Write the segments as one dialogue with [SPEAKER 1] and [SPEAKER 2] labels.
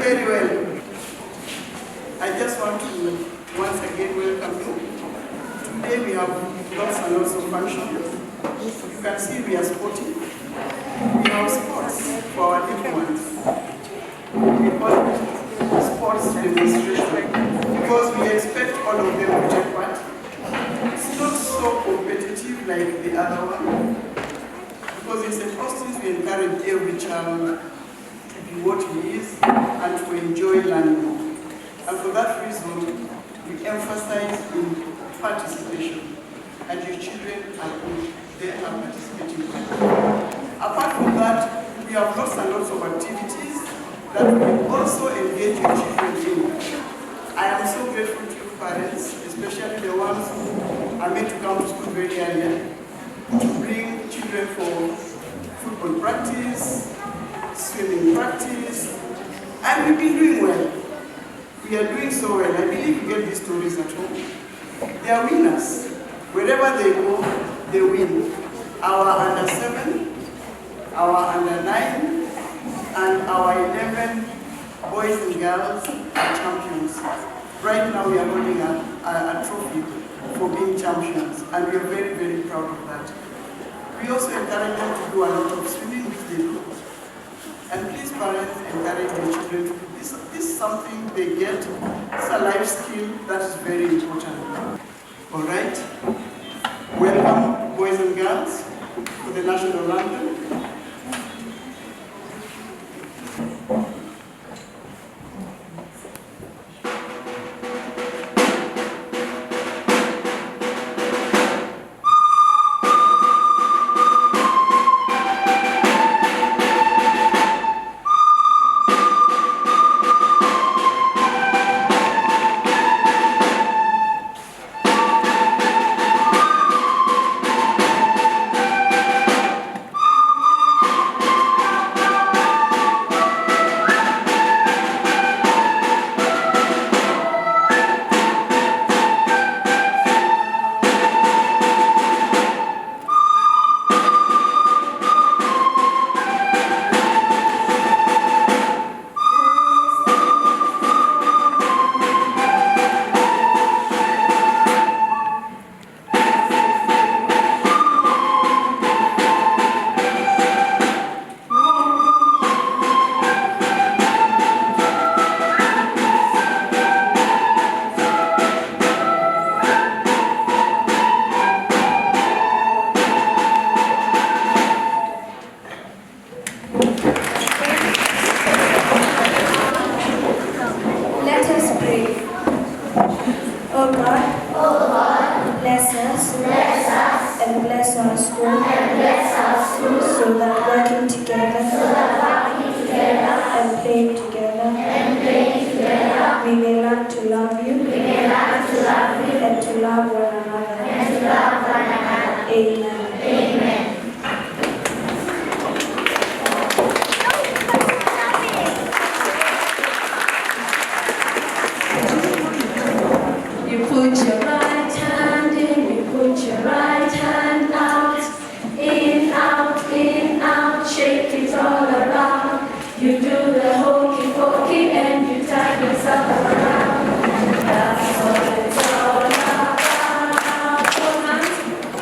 [SPEAKER 1] Very well. I just want to once again welcome you. Today we have lots and lots of functions. You can see we are sporting. We have sports for our little ones. We call it sports demonstration because we expect all of them to take part. It's not so competitive like the other one because it's supposed to encourage every child to be what he is and to enjoy learning. And for that reason, we emphasize in participation, and your children are good, they are participating. Apart from that, we have lots and lots of activities that we also engage your children in. I am so grateful to you parents, especially the ones who are meant to come to school very early, to bring children for football practice, swimming practice, and we've been doing well. We are doing so well. I believe you get these stories at home. They are winners. Wherever they go, they win. Our under 7, our under 9, and our 11 boys and girls are champions. Right now we are holding a trophy for being champions, and we are very, very proud of that. We also encourage them to do a lot of swimming, which they do. And please, parents, encourage your children to do this. This is something they get. It's a life skill that is very important. All right? Welcome, boys and girls, to the national anthem.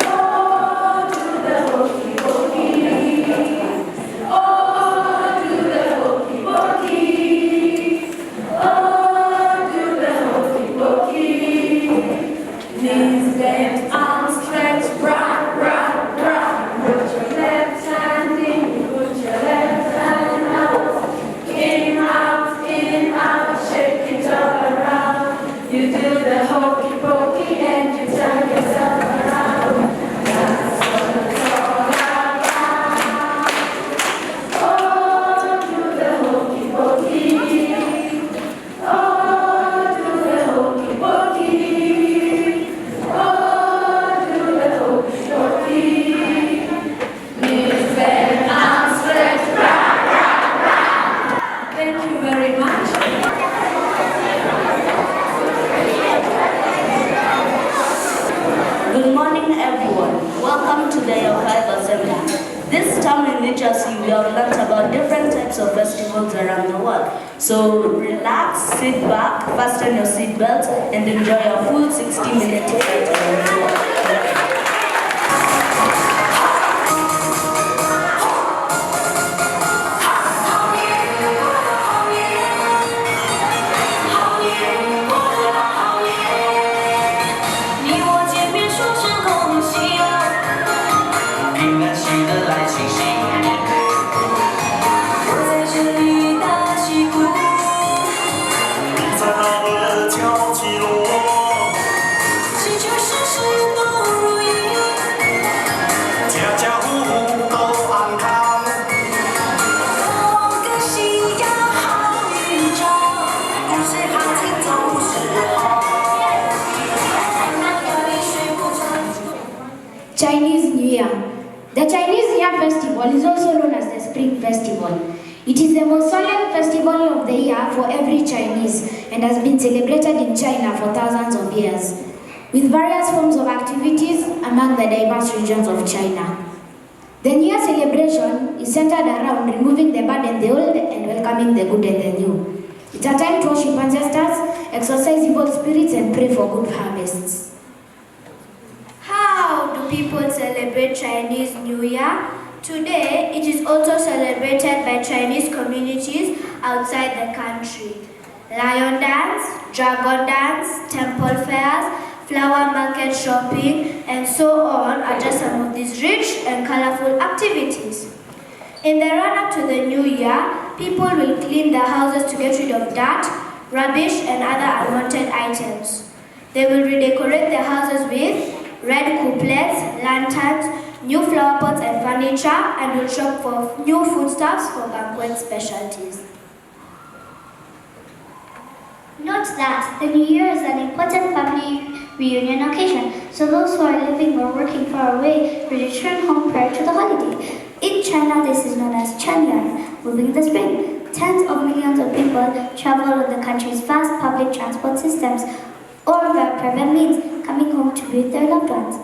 [SPEAKER 2] Oh everyone. Welcome to the Rio Carnival Assembly. This time in New Jersey, we have learned about different types of festivals around the world. So relax, sit back, fasten your seatbelts, and enjoy a full 60-minute flight around the world.
[SPEAKER 3] Chinese New Year. The Chinese New Year festival is also known as the Spring Festival. It is the most solemn festival of the year for every Chinese and has been celebrated in China for thousands of years, with various forms of activities among the diverse regions of China. The New Year celebration is centered around removing the bad and the old and welcoming the good and the new. It's a time to worship ancestors, exorcise evil spirits, and pray for good harvests.
[SPEAKER 4] How do people celebrate Chinese New Year? Today, it is also celebrated by Chinese communities outside the country. Lion dance, dragon dance, temple fairs, flower market shopping, and so on are just some of these rich and colorful activities. In the run-up to the New Year, people will clean their houses to get rid of dirt, rubbish, and other unwanted items. They will redecorate their houses with red couplets, lanterns, new flower pots and furniture, and will shop for new foodstuffs for banquet specialties.
[SPEAKER 5] Note that the New Year is an important family reunion occasion, so those who are living or working far away will return home prior to the holiday. In China, this is known as Chanyuan, moving the spring. Tens of millions of people travel on the country's vast public transport systems or via private means, coming home to be with their loved ones.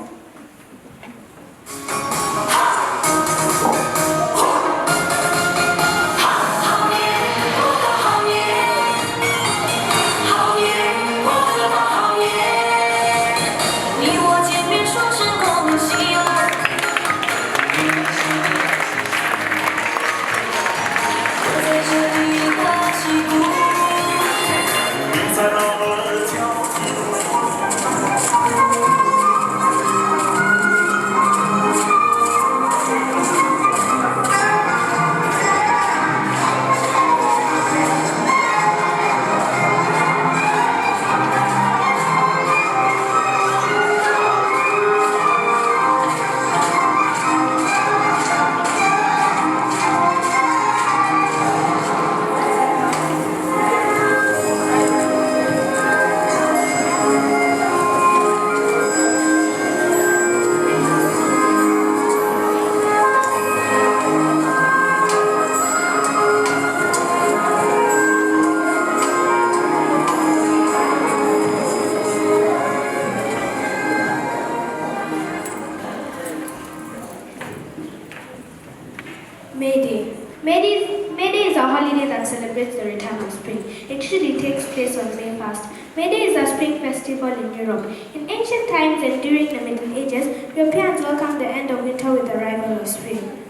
[SPEAKER 4] May Day is a holiday that celebrates the return of spring. It usually takes place on May 1st. May Day is a spring festival in Europe. In ancient times and during the Middle Ages, Europeans welcomed the end of winter with the arrival of spring.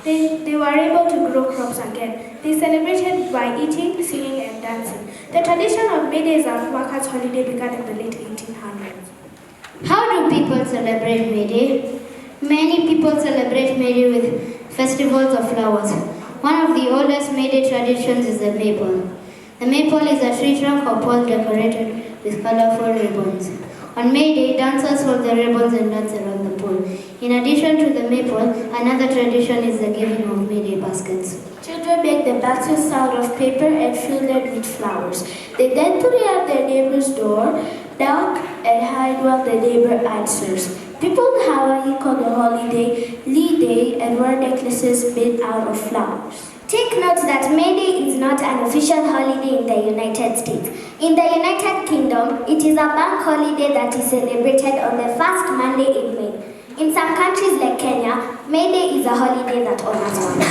[SPEAKER 4] They were able to grow crops again. They celebrated by eating, singing, and dancing. The tradition of May Day as a workers' holiday began in the late 1800s.
[SPEAKER 3] How do people celebrate May Day? Many people celebrate May Day with festivals of flowers. One of the oldest May Day traditions is the maypole. The maypole is a tree trunk or pole decorated with colorful ribbons. On May Day, dancers hold the ribbons and dance around the pole. In addition to the maypole, another tradition is the giving of May Day baskets.
[SPEAKER 4] Children make the baskets out of paper and fill them with flowers. They then put it at their neighbor's door, knock and hide while the neighbor answers. People in Hawaii call the holiday Lee Day and wear necklaces made out of flowers.
[SPEAKER 5] Take note that May Day is not an official holiday in the United States. In the United Kingdom, it is a bank holiday that is celebrated on the first Monday in May. In some countries like Kenya, May Day is a holiday that honors women.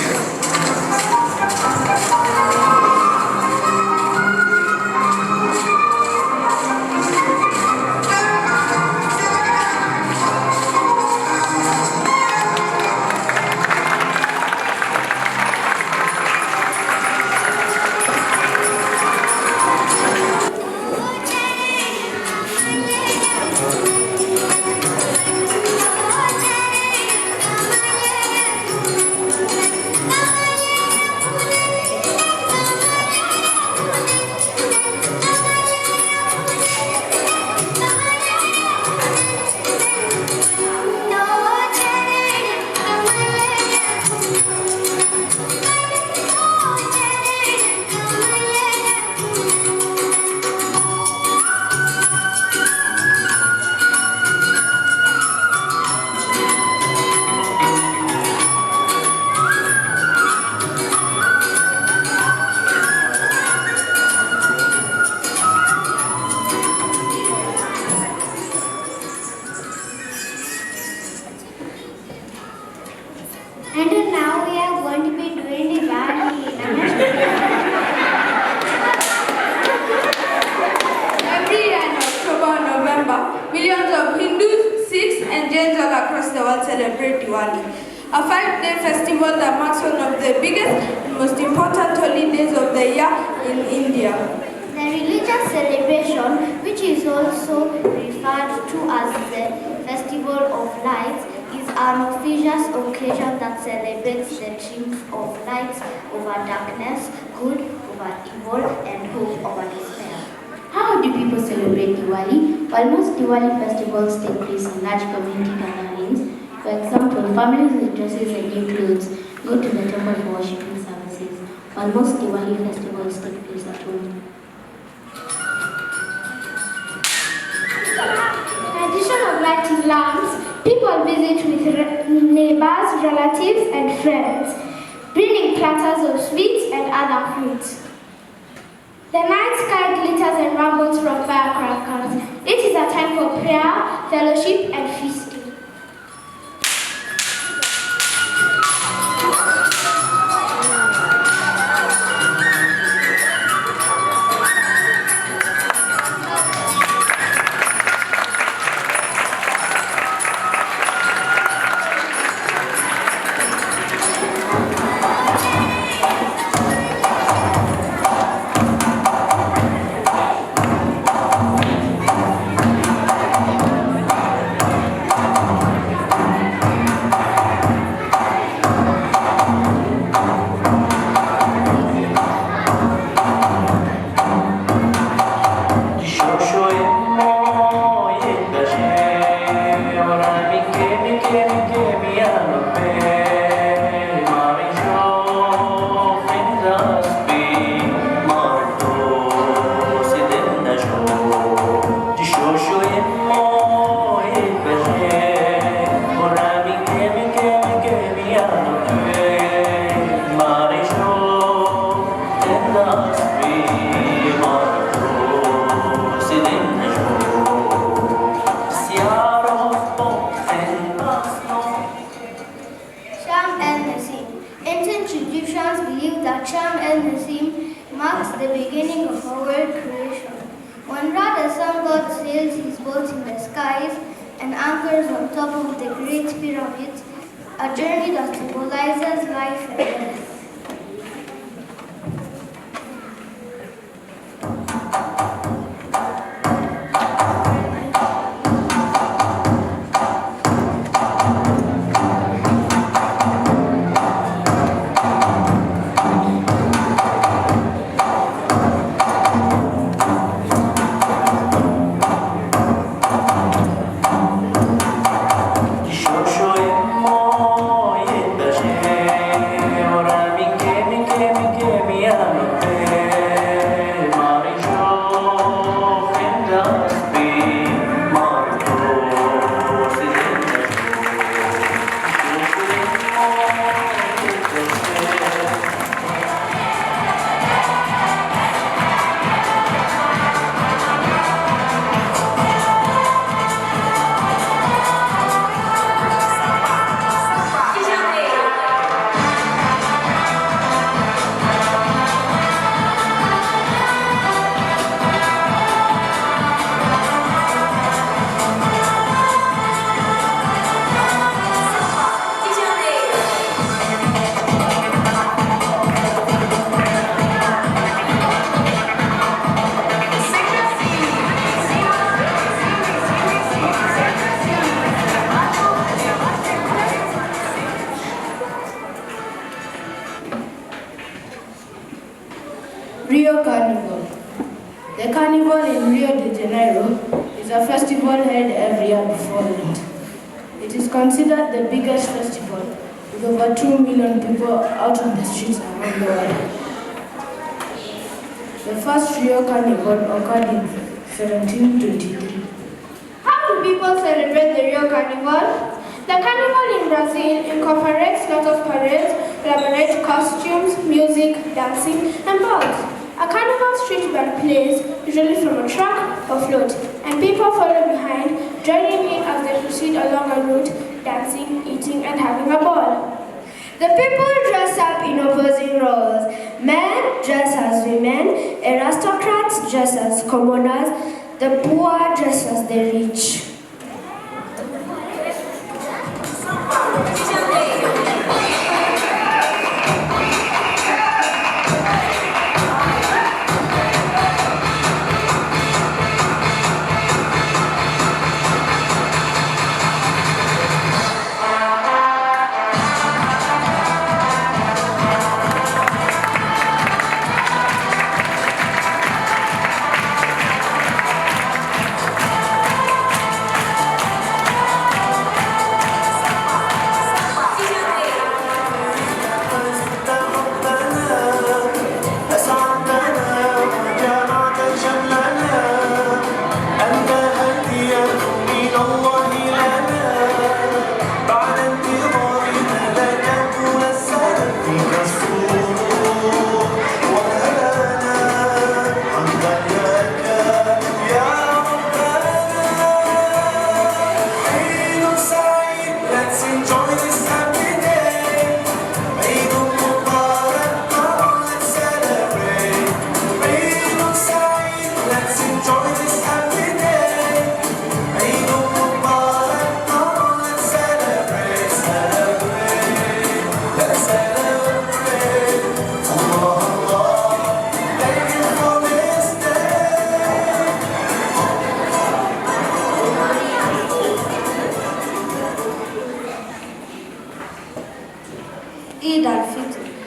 [SPEAKER 4] And now we are going to be doing Diwali.
[SPEAKER 6] Every year in October and November, millions of Hindus, Sikhs and Jains all across the world celebrate Diwali, a 5-day festival that marks one of the biggest and most important holidays of the year in India.
[SPEAKER 4] The religious celebration, which is also referred to as the Festival of Lights, is an auspicious occasion that celebrates the triumph of light over darkness, good over evil, and hope over despair.
[SPEAKER 3] How do people celebrate Diwali? While most Diwali festivals take place in large community gatherings, for example, families with dresses and new clothes go to the temple for worshiping services, while most Diwali festivals take place at home.
[SPEAKER 4] In addition of lighting lamps, people visit with neighbors, relatives, and friends, bringing platters of sweets and other fruits. The night sky glitters and rumbles from firecrackers. It is a time for prayer, fellowship, and feasting. Sham El-Nessim. Ancient Egyptians believed that Sham El-Nessim marks the beginning of our world creation. When Ra, the sun god, sails his boat in the skies and anchors on top of the Great Pyramids, a journey that symbolizes life and death.
[SPEAKER 7] Shosho e mo e Rio Carnival. The carnival in Rio de Janeiro is a festival held every year before Lent. It is considered the biggest festival with over 2 million people out on the streets around the world. The first Rio Carnival occurred in 1723.
[SPEAKER 6] How do people celebrate the Rio Carnival? The carnival in Brazil incorporates lots of parades, elaborate costumes, music, dancing, and balls. A carnival street band plays, usually from a truck or float, and people follow behind, joining in as they proceed along a route, dancing, eating, and having a ball. The people dress up in opposing roles. Men dress as women, aristocrats dress as commoners, the poor dress as the rich.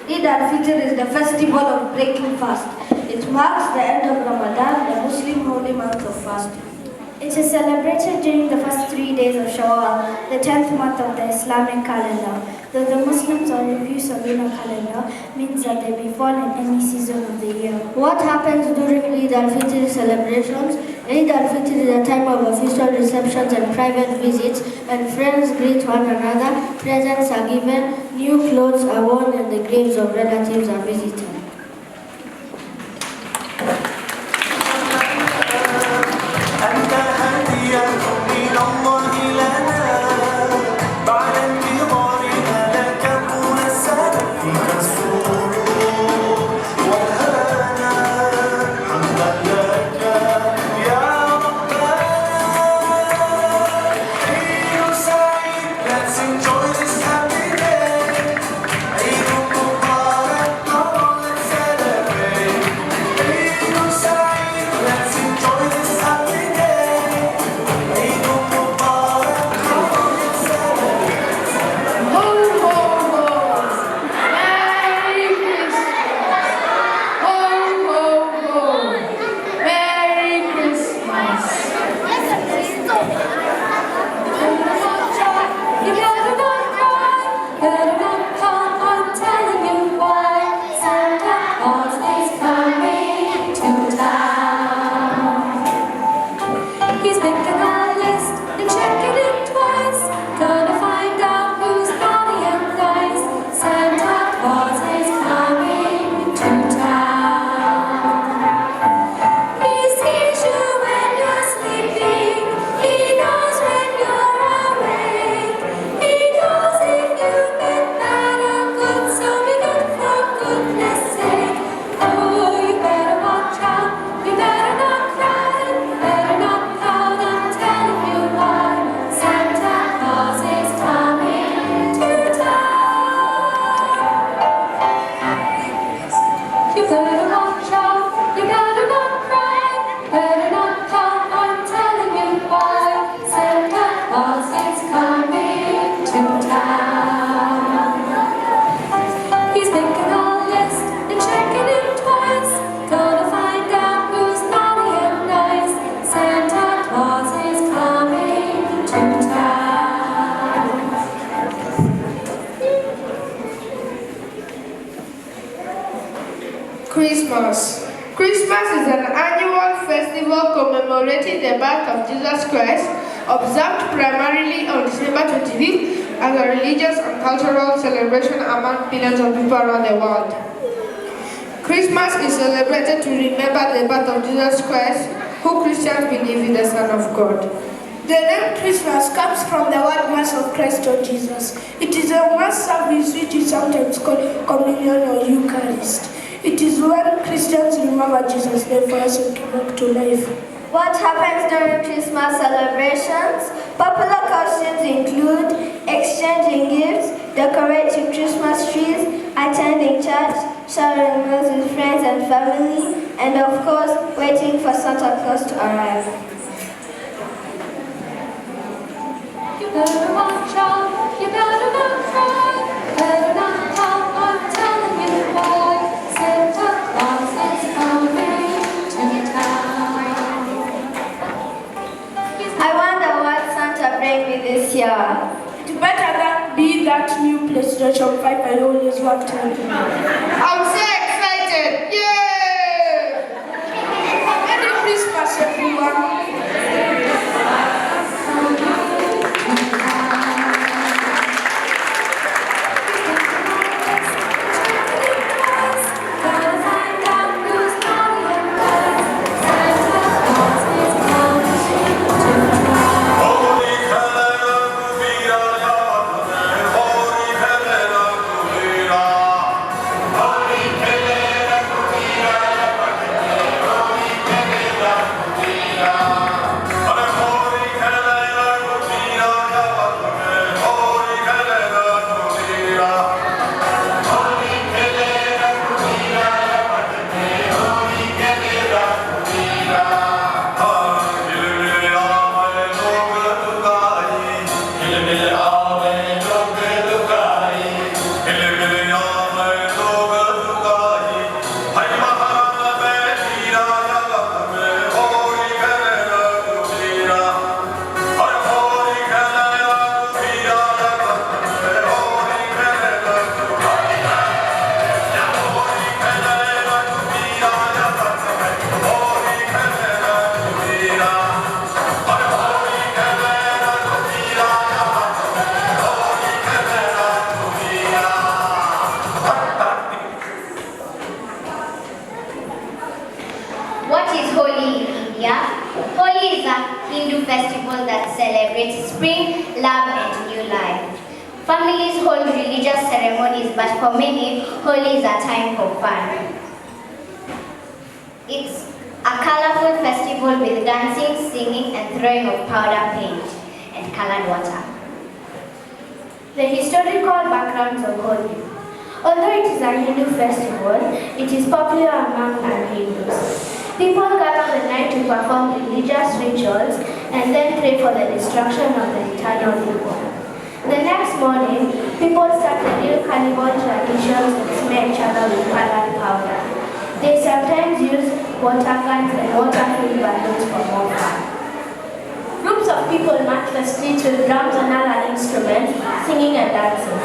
[SPEAKER 4] Eid al-Fitr is the festival of breaking fast. It marks the end of Ramadan, the Muslim holy month of fasting.
[SPEAKER 5] It is celebrated during the first 3 days of Shawwal, the 10th month of the Islamic calendar. Though the Muslims are refused a lunar calendar, means that they befall in any season of the year.
[SPEAKER 4] What happens during Eid al-Fitr celebrations? Eid al-Fitr is a time of official receptions and private visits, and friends greet one another, presents are given, new clothes are worn, and the graves of relatives are visited.
[SPEAKER 6] Christmas. Christmas is an annual festival commemorating the birth of Jesus Christ, observed primarily on December 25th as a religious and cultural celebration among billions of people around the world. Christmas is celebrated to remember the birth of Jesus Christ, who Christians believe is the Son of God.
[SPEAKER 8] The name Christmas comes from the word Mass of Christ or Jesus. It is a Mass service which is sometimes called Communion or Eucharist. It is when Christians remember Jesus' life for us and came back to life.
[SPEAKER 4] What happens during Christmas celebrations? Popular costumes include exchanging gifts, decorating Christmas trees, attending church, sharing meals with friends and family, and of course, waiting for Santa Claus to arrive.
[SPEAKER 9] You better watch out, you better not cry, better not talk, I'm telling you why. Santa Claus is coming to town.
[SPEAKER 4] I wonder what Santa bring me this year.
[SPEAKER 8] It better be that new PlayStation 5 I always wanted.
[SPEAKER 6] I'm so excited! Yay!
[SPEAKER 8] Merry Christmas, everyone!
[SPEAKER 5] What is Holi in India? Holi is a Hindu festival that celebrates spring, love and new life. Families hold religious ceremonies, but for many, Holi is a time for fun. It's a colorful festival with dancing, singing and throwing of powder paint and colored water.
[SPEAKER 3] The historical backgrounds of Holi. Although it is a Hindu festival, it is popular among non-Hindus. People gather the night to perform religious rituals and then pray for the destruction of the eternal evil. The next morning, people start the Rio Carnival traditions and smear each other with colored powder. They sometimes use water guns and water-filled balloons for more fun. Groups of people march the streets with drums and other instruments, singing and dancing.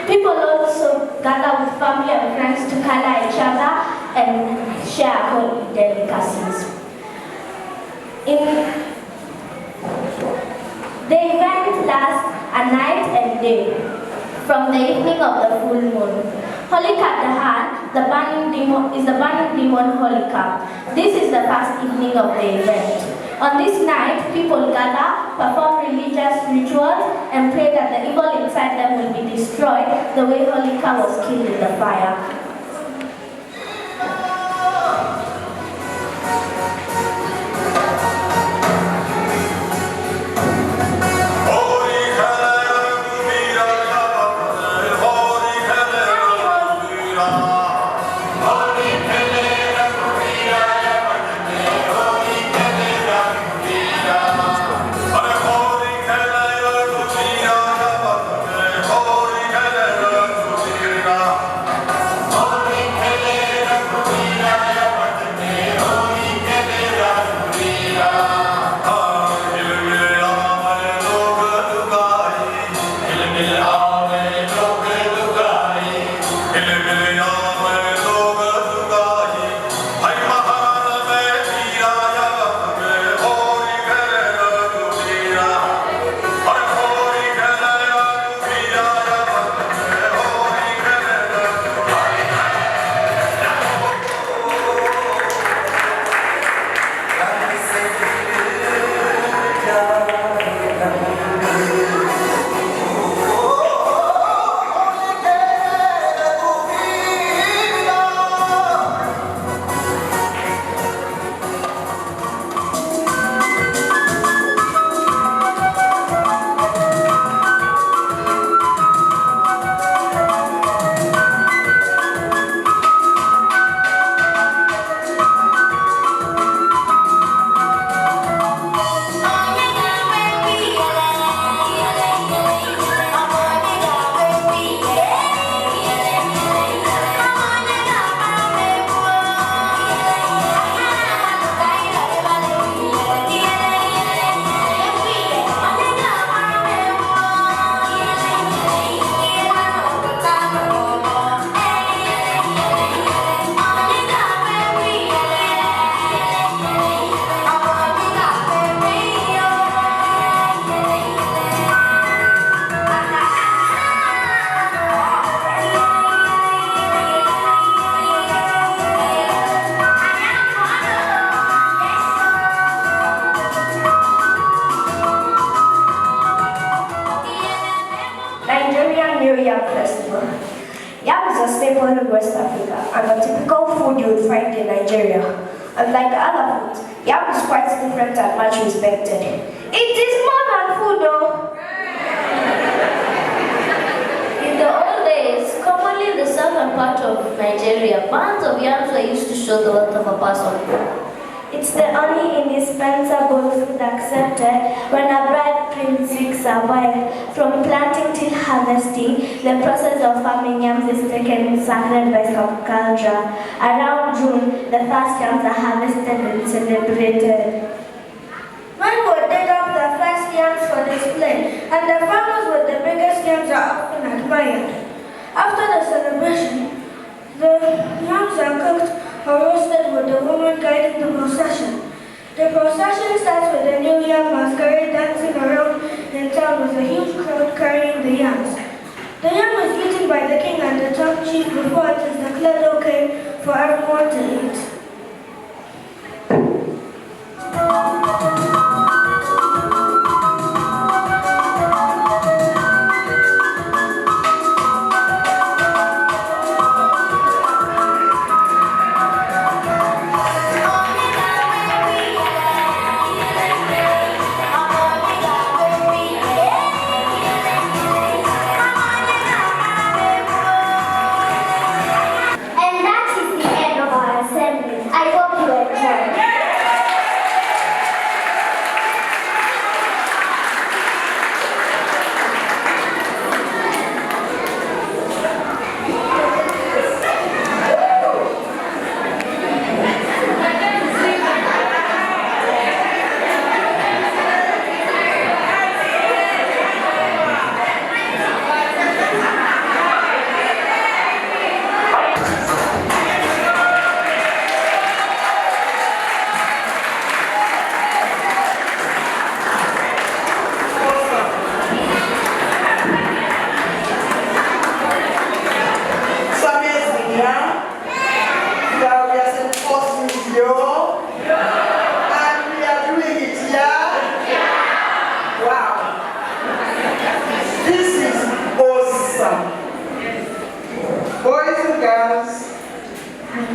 [SPEAKER 3] People also gather with family and friends to color each other and share Holi delicacies. The event lasts a night and day, from the evening of the full moon. Holika Dahan, the burning demon Holika. This is the first evening of the event. On this night, people gather, perform religious rituals, and pray that the evil inside them will be destroyed the way Holika was killed in the fire.
[SPEAKER 4] Nigerian New Yam Festival. Yam is a staple in West Africa and a typical food you would find in Nigeria. Unlike other foods, yam is quite different and much respected. It is more than food though.
[SPEAKER 2] In the old days, commonly in the southern part of Nigeria, bands of yams were used to show the wealth of a person.
[SPEAKER 4] It's the only indispensable food accepted when a bride seeks a wife. From planting till harvesting, the process of farming yams is taken sacred by some culture. Around June, the first yams are harvested and celebrated. Men would dig up the first yams for display, and the farmers with the biggest yams are often admired. After the celebration, the yams are cooked or roasted with the woman guiding the procession. The procession starts with the new yam masquerade dancing around in town with a huge crowd carrying the yams. The yam is eaten by the king and the top chief before it is declared okay for everyone to eat.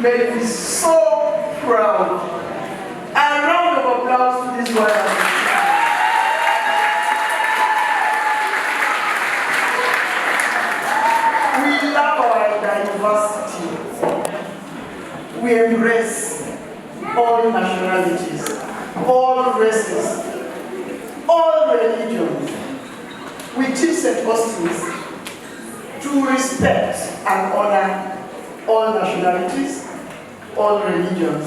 [SPEAKER 1] made me so proud. A round of applause to this one. We love our diversity. We embrace all nationalities, all races, all religions. We teach St. Augustine's to respect and honor all nationalities, all religions.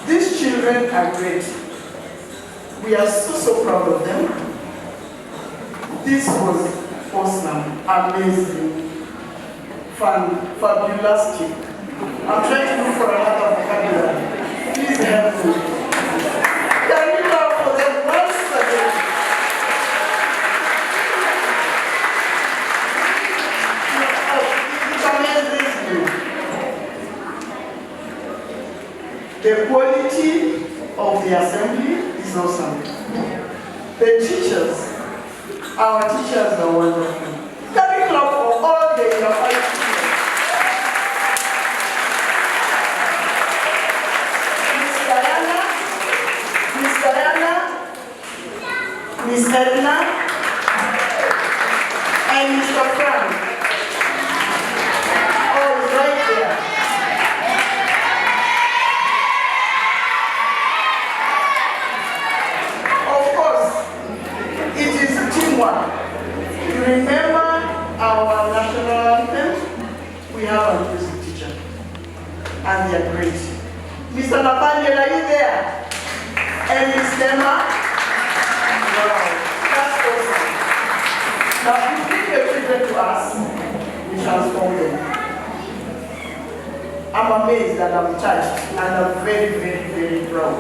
[SPEAKER 1] These children are great. We are so proud of them. This was awesome, amazing, fun, fabulous. I'm trying to look for another vocabulary. Please help me. Can we clap for them once again? It's amazing. The quality of the assembly is awesome. The teachers, our teachers are wonderful. Can we clap for all the unified teachers? Miss Edna, and Mr. Frank. Oh, it's right there. Of course, it is teamwork. You remember our national anthem? We have a music teacher, and they are great. Mr. Nathaniel, are you there? And Miss Emma? Wow, that's awesome. Now, if you bring your children to us, we transform them. I'm amazed and I'm touched, and I'm very proud.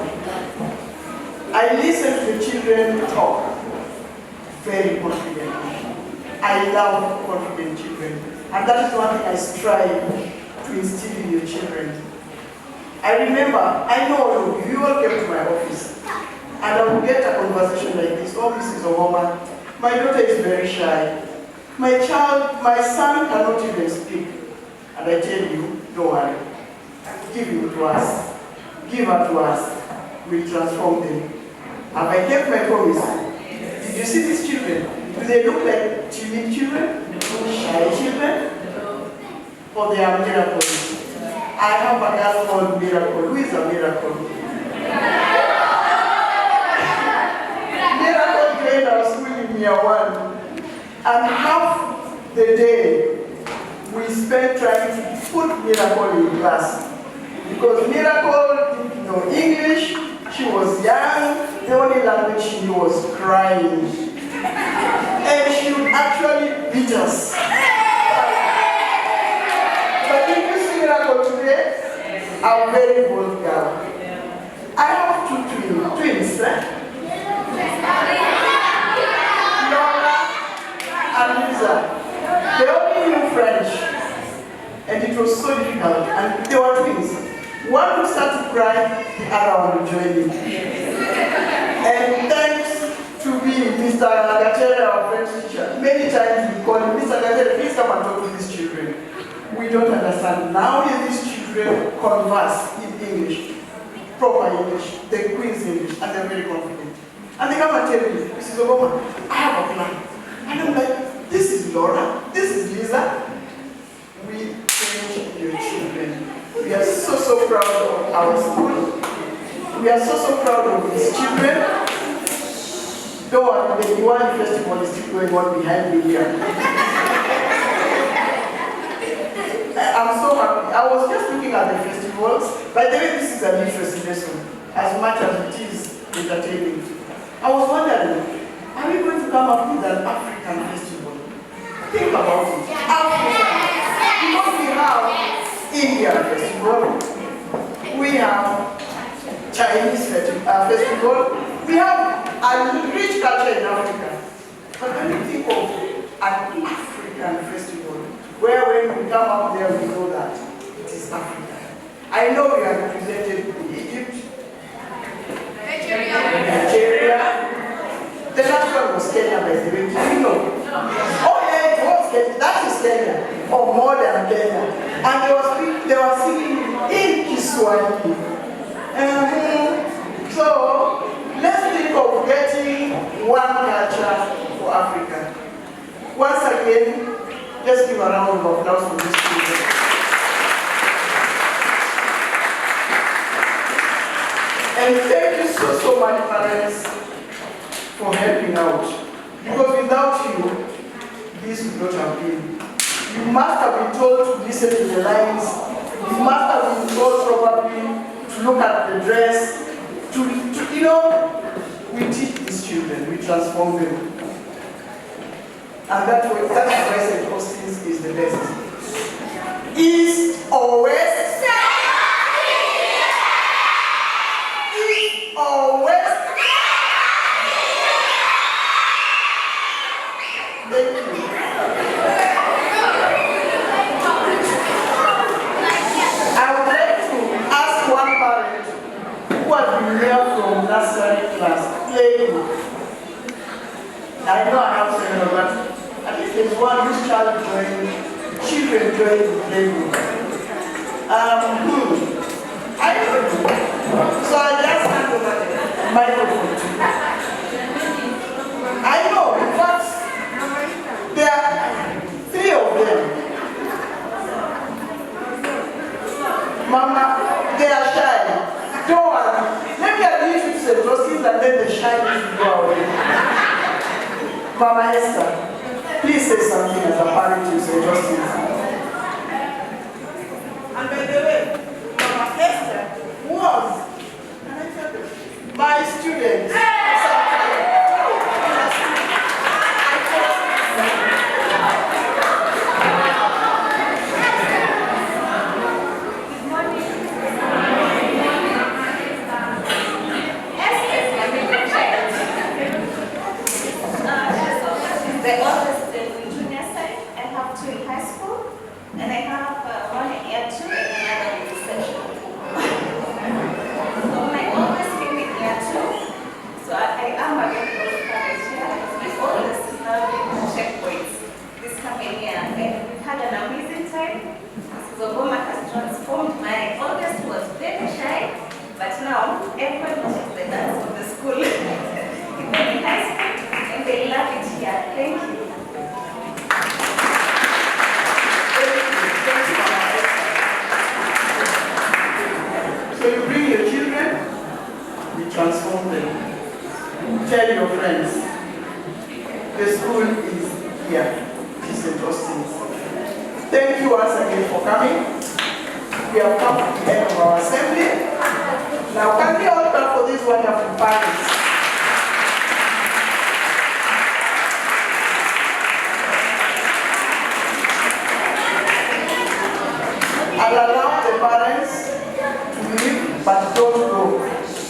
[SPEAKER 1] I listen to the children talk very confidently. I love confident children, and that is one thing I strive to instill in your children. I remember, I know all of you all came to my office, and I would get a conversation like this. Oh, Mrs. Obama, My daughter is very shy. My son cannot even speak. And I tell you, don't worry. Give him to us. Give her to us. We'll transform them. Have I kept my promise? Did you see these children? Do they look like timid children? Shy children? Or they are miracles? I have a girl called Miracle. Who is a miracle? Miracle joined our school in year 1. And half the day we spent trying to put Miracle in class. Because Miracle didn't know English, she was young, the only language she knew was crying. And she would actually beat us. But if you see Miracle today, I'm a very bold girl. I have two twins, Laura and Lisa. They only knew French. And it was so difficult. And they were twins. One would start to cry, the other one would join him. And thanks to be Mr. Gatere, our French teacher, many times we call him, Mr. Gatere, please come and talk to these children. We don't understand. Now these children converse in English, proper English, the Queen's English, and they're very confident. And they come and tell me, Mrs. Obama, I have a plan. And I'm like, this is Laura, this is Lisa. We change your children. We are so proud of our school. We are so proud of these children. Don't worry, the Diwali festival is still going on behind me here. I'm so happy. I was just looking at the festivals. By the way, this is an interesting lesson, as much as it is entertaining. I was wondering, are we going to come up with an African festival? Think about it. African. Because we have Indian festival, we have Chinese festival, we have a rich culture in Africa. But when you think of an African festival, where when we come up there we know that it is Africa. I know we are represented in Egypt, Nigeria. The last one was Kenya, by the way. Do you know? Oh yeah, it was Kenya. That is Kenya, or more than Kenya. And they were singing in Kiswahili. So let's think of getting one culture for Africa. Once again, let's give a round of applause for this children. And thank you so much, parents, for helping out. Because without you, this would not have been. You must have been told to listen to the lines. You must have been told probably to look at the dress. We teach these children, we transform them. And that's why St. Augustine's is the best. East or west? East or west? Thank you. I would like to ask one parent who has been here from nursery class, playing. I know I have several, but at least there's one whose child children join the playroom. I don't know. So I just hand over the microphone to you. I know, in fact, there are 3 of them. Mama, they are shy. Don't worry. Maybe I'll leave you to St. Augustine's and then the shyness will go away. Mama Esther, please say something as a parent to St. Augustine's. And by the way, Mama Esther was my student.
[SPEAKER 10] The oldest in junior side, I have 2 in high school, and I have one in year 2 and another in reception. So my oldest came in year 2, so I am a very close parent here. My oldest
[SPEAKER 1] your friends. The school is here. It's interesting. Thank you once again for coming. We have come to the end of our assembly. Now, can we all clap for these wonderful parents? I'll allow the parents to leave, but don't go.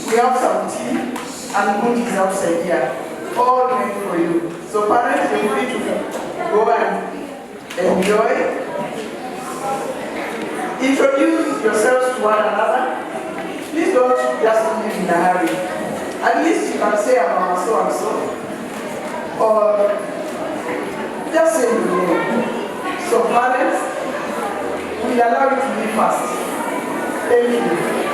[SPEAKER 1] We have some tea and goodies outside here, all made for you. So parents, you're free to go and enjoy. Introduce yourselves to one another. Please don't just leave in a hurry. At least you can say I'm Mama so and so, or just say your name. So parents, we allow you to leave first. Thank you.